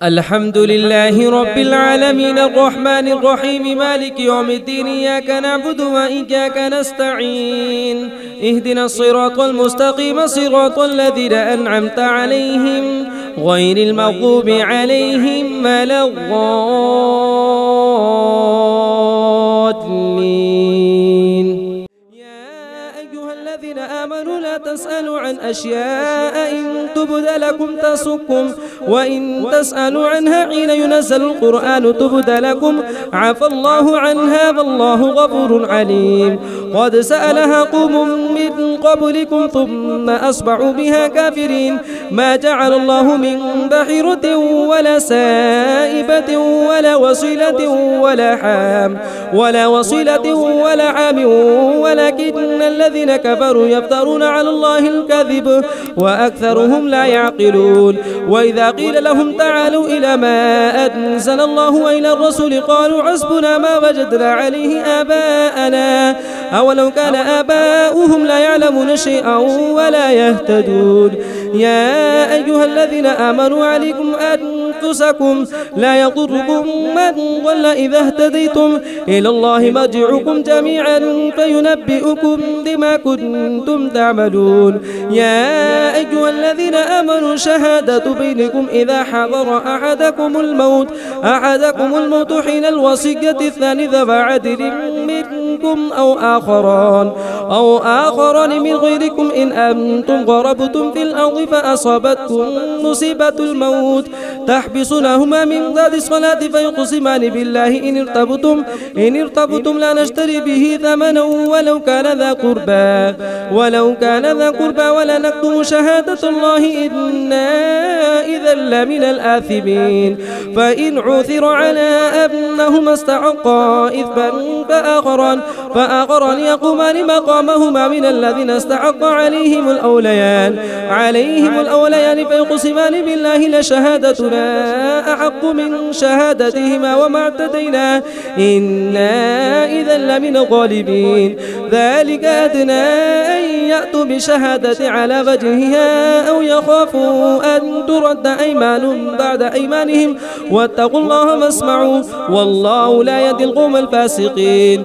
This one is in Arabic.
الحمد لله رب العالمين الرحمن الرحيم مالك يوم الدين إياك نعبد وإياك نستعين اهدنا الصراط المستقيم صراط الذين أنعمت عليهم غير المغضوب عليهم ولا الضالين. الذين آمنوا لا تسألوا عن أشياء إن تبد لكم تسؤكم وإن تسألوا عنها حين ينزل القرآن تبد لكم عفى الله عنها والله غفور عليم. قد سألها قوم من قبلكم ثم أصبحوا بها كافرين. ما جعل الله من بحيرة ولا سائبة ولا وصيلة ولا حام ولكن الذين كفروا يفترون على الله الكذب وأكثرهم لا يعقلون. وإذا قيل لهم تعالوا إلى ما أنزل الله وإلى الرسول قالوا حسبنا ما وجدنا عليه آباءنا أولو كان آباؤهم لا يعلمون شيئا ولا يهتدون. يا أيها الذين آمنوا عليكم أنفسكم لا يضركم من ضل إذا اهتديتم إلى الله مرجعكم جميعا فينبئكم بما كنتم تعملون. يا أيها الذين آمنوا شهادة بينكم إذا حضر أحدكم الموت حين الوصية الثاني ذوى عدل منكم أو آخران من غيركم إن أنتم ضربتم في الأرض فأصابتكم مصيبة الموت تحبسونهما من بعد الصلاة فيقسمان بالله إن ارتبتم لا نشتري به ثمنا ولو كان ذا قربى ولا نكتم شهادة الله إنا إذا لمن الآثمين. فإن عثر على أنهما استحقا إثما فآخران يقومان مقامهما من الذين استحق عليهم الأوليان فيقسمان بالله لشهادتنا أحق من شهادتهما وما اعتدينا إنا إذا لمن الظالمين. ذلك أدنى أن يأتوا بشهادة على وجهها أو يخافوا أن ترد أيمان بعد أيمانهم واتقوا الله واسمعوا والله لا يهدي القوم الفاسقين.